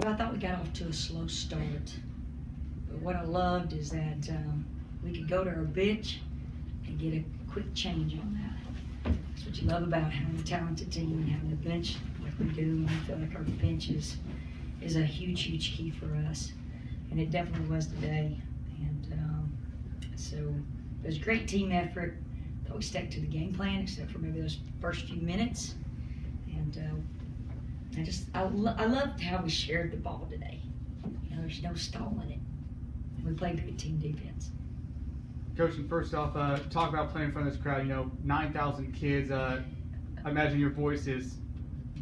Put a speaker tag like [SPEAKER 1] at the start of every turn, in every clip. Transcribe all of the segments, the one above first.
[SPEAKER 1] Well, I thought we got off to a slow start. But what I loved is that we could go to our bench and get a quick change on that. That's what you love about having a talented team and having a bench like we do. And I feel like our bench is a huge, huge key for us. And it definitely was today. And so it was a great team effort. Thought we stuck to the game plan except for maybe those first few minutes. And I loved how we shared the ball today. You know, there's no stalling it. We played good team defense.
[SPEAKER 2] Coach, first off, talk about playing in front of this crowd. You know, 9,000 kids. I imagine your voice is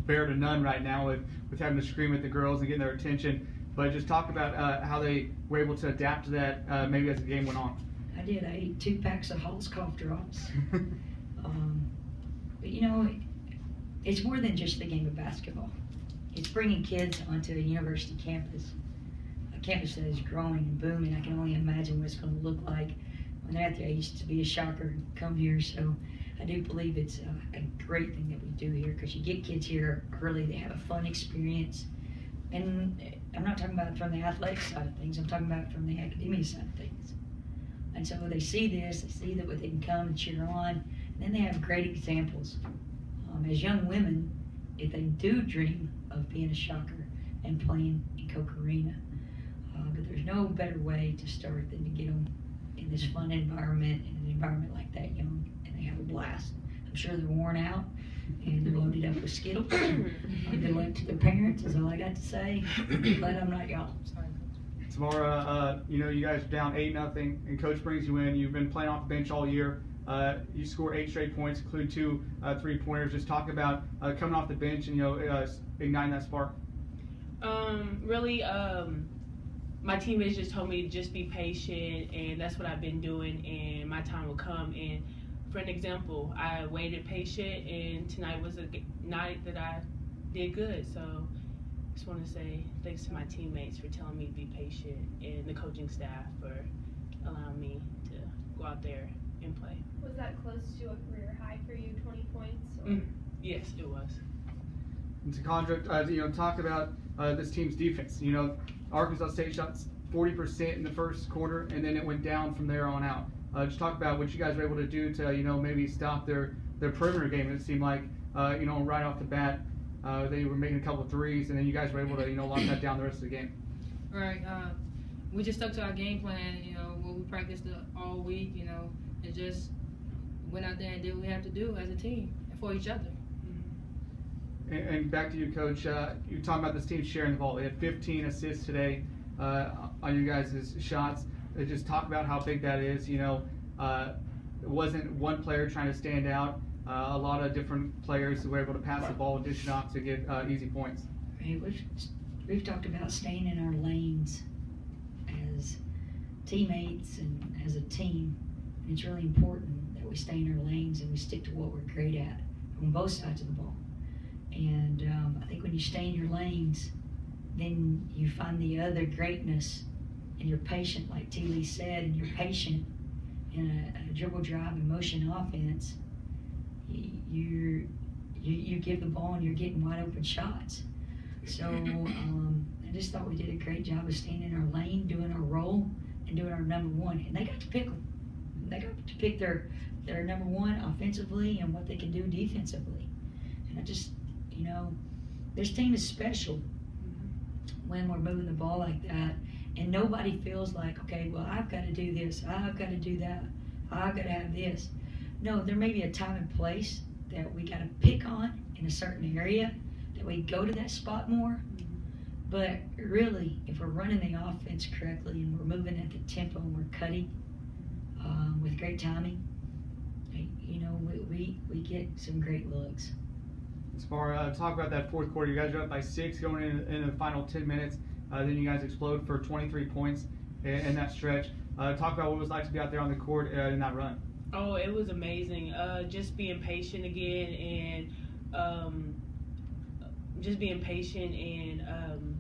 [SPEAKER 2] bare to none right now with having to scream at the girls and getting their attention. But just talk about how they were able to adapt to that maybe as the game went on.
[SPEAKER 1] I did. I ate 2 packs of Hall's cough drops. But you know, it's more than just the game of basketball. It's bringing kids onto a university campus, a campus that is growing and booming. I can only imagine what it's going to look like when they're out there. I used to be a shocker and come here, so I do believe it's a great thing that we do here because you get kids here early, they have a fun experience. And I'm not talking about it from the athletic side of things, I'm talking about it from the academia side of things. And so they see this, they see that they can come and cheer on, and then they have great examples. As young women, if they do dream of being a shocker and playing in Coke Arena, but there's no better way to start than to get them in this fun environment, in an environment like that young, and they have a blast. I'm sure they're worn out and they're loaded up with Skittles. Good luck to their parents is all I got to say. Glad I'm not y'all. Sorry.
[SPEAKER 2] Tamara, you know, you guys are down 8-0, and Coach brings you in. You've been playing off the bench all year. You scored 8 straight points, including 2 3-pointers. Just talk about coming off the bench and, you know, igniting that spark.
[SPEAKER 3] Really, my teammates just told me to just be patient, and that's what I've been doing, and my time will come. And for an example, I waited patient, and tonight was a night that I did good. So I just want to say thanks to my teammates for telling me to be patient, and the coaching staff for allowing me to go out there and play.
[SPEAKER 4] Was that close to a career high for you, 20 points?
[SPEAKER 3] Yes, it was.
[SPEAKER 2] And TaQuandra, you know, talk about this team's defense. You know, Arkansas State shot 40% in the first quarter, and then it went down from there on out. Just talk about what you guys were able to do to, you know, maybe stop their perimeter game. It seemed like, you know, right off the bat, they were making a couple of threes, and then you guys were able to, you know, lock that down the rest of the game.
[SPEAKER 5] Right. We just stuck to our game plan, you know, what we practiced all week, you know, and just went out there and did what we had to do as a team and for each other.
[SPEAKER 2] And back to you, Coach. You're talking about this team sharing the ball. They had 15 assists today on you guys' shots. Just talk about how big that is. You know, it wasn't one player trying to stand out. A lot of different players who were able to pass the ball and dish it off to get easy points.
[SPEAKER 1] Right. We've talked about staying in our lanes as teammates and as a team. And it's really important that we stay in our lanes and we stick to what we're great at on both sides of the ball. And I think when you stay in your lanes, then you find the other greatness, and you're patient, like T. Lee said, and you're patient in a dribble drive and motion offense. You give the ball and you're getting wide open shots. So I just thought we did a great job of staying in our lane, doing our role, and doing our number one. And they got to pick them. They got to pick their number one offensively and what they can do defensively. And I just, you know, this team is special when we're moving the ball like that, and nobody feels like, okay, well, I've got to do this, I've got to do that, I've got to have this. No, there may be a time and place that we got to pick on in a certain area, that we go to that spot more. But really, if we're running the offense correctly and we're moving at the tempo and we're cutting with great timing, you know, we get some great looks.
[SPEAKER 2] As far talk about that fourth quarter, you guys are up by 6 going into the final 10 minutes. Then you guys explode for 23 points in that stretch. Talk about what it was like to be out there on the court in that run.
[SPEAKER 3] Oh, it was amazing. Just being patient again, and just being patient and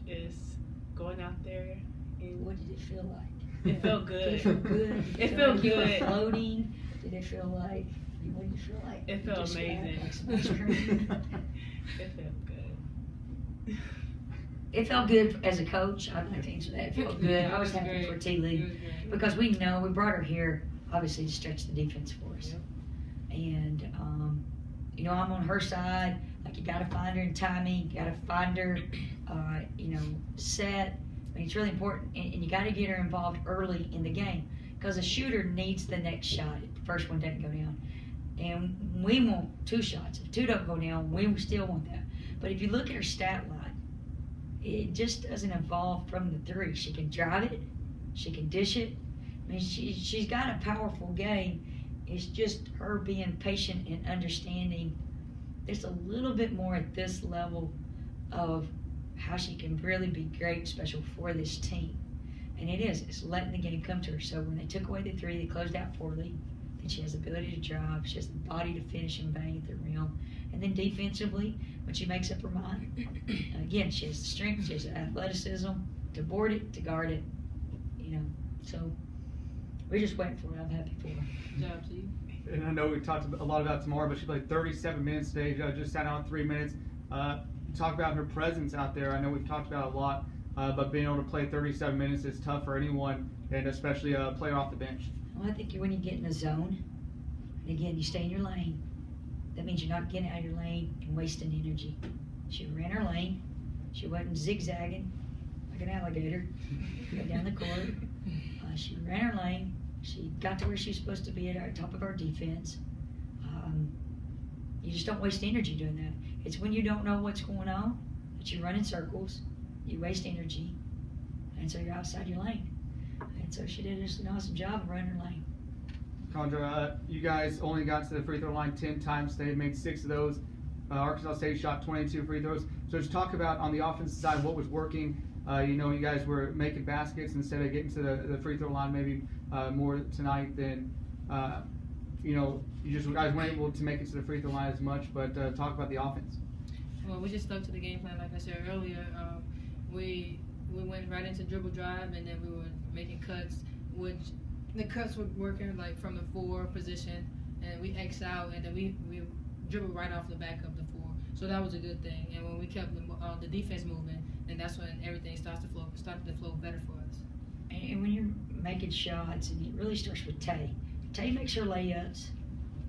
[SPEAKER 3] just going out there. And
[SPEAKER 1] what did it feel like?
[SPEAKER 3] It felt good.
[SPEAKER 1] Did it feel good? Did
[SPEAKER 3] It felt
[SPEAKER 1] like you were
[SPEAKER 3] good.
[SPEAKER 1] Floating? Did it feel like? What did you feel like?
[SPEAKER 3] It felt amazing.
[SPEAKER 1] Like some ice cream?
[SPEAKER 3] It felt good.
[SPEAKER 1] it felt good as a coach. I'd like to answer that. It felt good. I was happy
[SPEAKER 5] Great.
[SPEAKER 1] for T.
[SPEAKER 5] It
[SPEAKER 1] Lee
[SPEAKER 5] was great.
[SPEAKER 1] because we know we brought her here obviously to stretch the defense for us. And you know, I'm on her side. Like, you got to find her in timing. You got to find her, you know, set. I mean, it's really important, and you got to get her involved early in the game because a shooter needs the next shot if the first one doesn't go down. And we want 2 shots. If 2 don't go down, we still want that. But if you look at her stat line, it just doesn't evolve from the 3. She can drive it. She can dish it. I mean, she's got a powerful game. It's just her being patient and understanding just a little bit more at this level of how she can really be great, special for this team. And it is. It's letting the game come to her. So when they took away the 3, they closed out poorly. Then she has the ability to drive. She has the body to finish and bang at the rim. And then defensively, when she makes up her mind, again, she has the strength, she has the athleticism to board it, to guard it, you know. So we're just waiting for her. I'm happy for her.
[SPEAKER 5] Good job to you.
[SPEAKER 2] And I know we talked a lot about Tamara, but she played 37 minutes today. Just sat out 3 minutes. Talk about her presence out there. I know we've talked about it a lot, but being able to play 37 minutes is tough for anyone, and especially a player off the bench.
[SPEAKER 1] Well, I think when you get in a zone, and again, you stay in your lane, that means you're not getting out of your lane and wasting energy. She ran her lane. She wasn't zigzagging like an alligator down the court. She ran her lane. She got to where she was supposed to be at our top of our defense. You just don't waste energy doing that. It's when you don't know what's going on that you run in circles, you waste energy, and so you're outside your lane. And so she did just an awesome job of running her lane.
[SPEAKER 2] TaQuandra, you guys only got to the free throw line 10 times. They made 6 of those. Arkansas State shot 22 free throws. So just talk about on the offensive side what was working. You know, you guys were making baskets instead of getting to the free throw line maybe more tonight than, you know, you guys weren't able to make it to the free throw line as much. But talk about the offense.
[SPEAKER 5] Well, we just stuck to the game plan, like I said earlier. We went right into dribble drive, and then we were making cuts, which the cuts were working like from the 4 position, and we X out, and then we dribbled right off the back of the 4. So that was a good thing. And when we kept the defense moving, then that's when everything started to flow better for us.
[SPEAKER 1] And when you're making shots, and it really starts with Tay. Tay makes her layups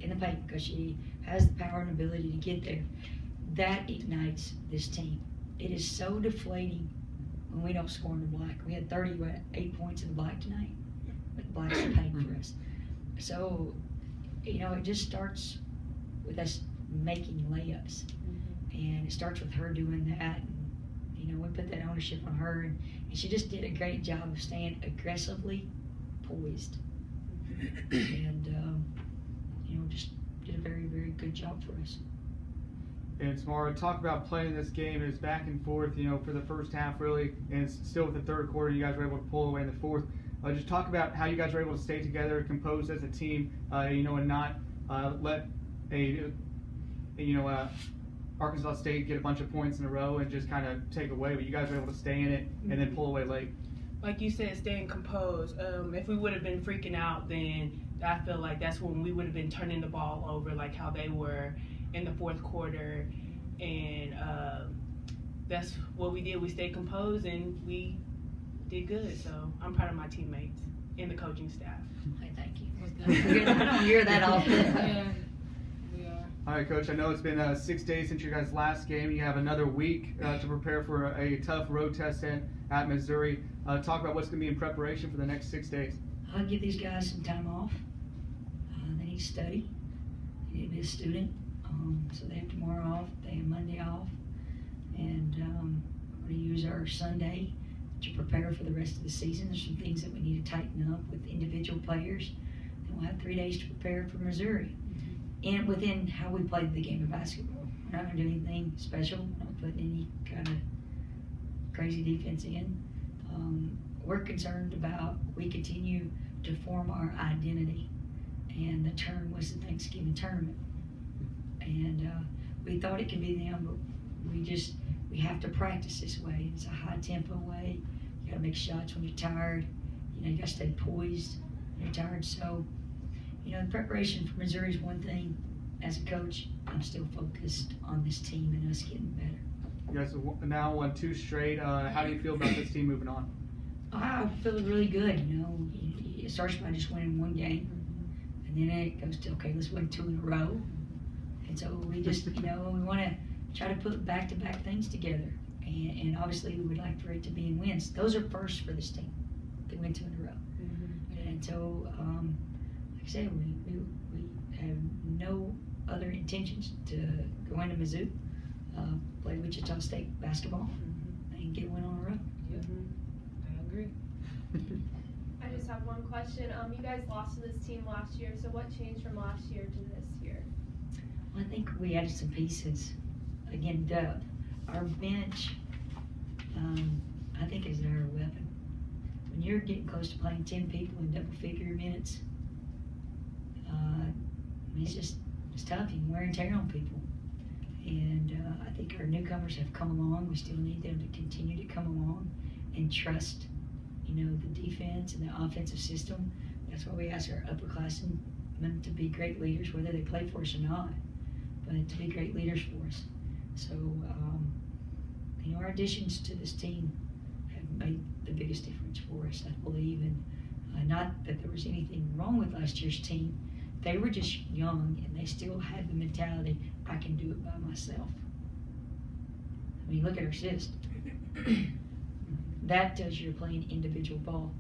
[SPEAKER 1] in the paint because she has the power and ability to get there. That ignites this team. It is so deflating when we don't score in the black. We had 38 points in the black tonight. But the black's the paint for us. So, you know, it just starts with us making layups. And it starts with her doing that. And, you know, we put that ownership on her. And she just did a great job of staying aggressively poised. And, you know, just did a very, very good job for us.
[SPEAKER 2] And Tamara, talk about playing this game. It was back and forth, you know, for the first half really, and it's still with the third quarter. You guys were able to pull away in the fourth. Just talk about how you guys were able to stay together, composed as a team, you know, and not let Arkansas State get a bunch of points in a row and just kind of take away. But you guys were able to stay in it and then pull away late.
[SPEAKER 3] Like you said, staying composed. If we would have been freaking out, then I feel like that's when we would have been turning the ball over, like how they were in the fourth quarter. And that's what we did. We stayed composed and we did good. So I'm proud of my teammates and the coaching staff.
[SPEAKER 1] Hey, thank you. I don't hear that often.
[SPEAKER 5] Yeah, we are.
[SPEAKER 2] All right, Coach, I know it's been 6 days since your guys' last game. You have another week to prepare for a tough road test at Missouri. Talk about what's going to be in preparation for the next 6 days.
[SPEAKER 1] I'll give these guys some time off. They need to study. They need to be a student. So they have tomorrow off. They have Monday off. And we're going to use our Sunday to prepare for the rest of the season. There's some things that we need to tighten up with individual players. And we'll have 3 days to prepare for Missouri. And within how we played the game of basketball. We're not going to do anything special. We're not putting any kind of crazy defense in. We're concerned about we continue to form our identity. And the term was the Thanksgiving tournament. And we thought it could be them, but we have to practice this way. It's a high tempo way. You gotta make shots when you're tired. You know, you gotta stay poised when you're tired. So, you know, the preparation for Missouri is one thing. As a coach, I'm still focused on this team and us getting better.
[SPEAKER 2] You guys have now won 2 straight. How do you feel about this team moving on?
[SPEAKER 1] I feel really good. You know, it starts by just winning one game, and then it goes to, okay, let's win 2 in a row. And so we just, you know, we want to try to put back-to-back things together. And obviously, we would like for it to be in wins. Those are first for this team, to win 2 in a row. And so, like I said, we have no other intentions to go into Mizzou, play Wichita State basketball, and get one on a row.
[SPEAKER 5] I agree.
[SPEAKER 4] I just have one question. You guys lost to this team last year, so what changed from last year to this year?
[SPEAKER 1] Well, I think we added some pieces. Again, depth. Our bench, I think, is our weapon. When you're getting close to playing 10 people in double-figure minutes, it's tough. You can wear and tear on people. And I think our newcomers have come along. We still need them to continue to come along and trust, you know, the defense and the offensive system. That's why we ask our upperclassmen to be great leaders, whether they play for us or not, but to be great leaders for us. So, you know, our additions to this team have made the biggest difference for us, I believe. And not that there was anything wrong with last year's team. They were just young, and they still had the mentality, I can do it by myself. I mean, look at our assist. That tells you you're playing individual ball.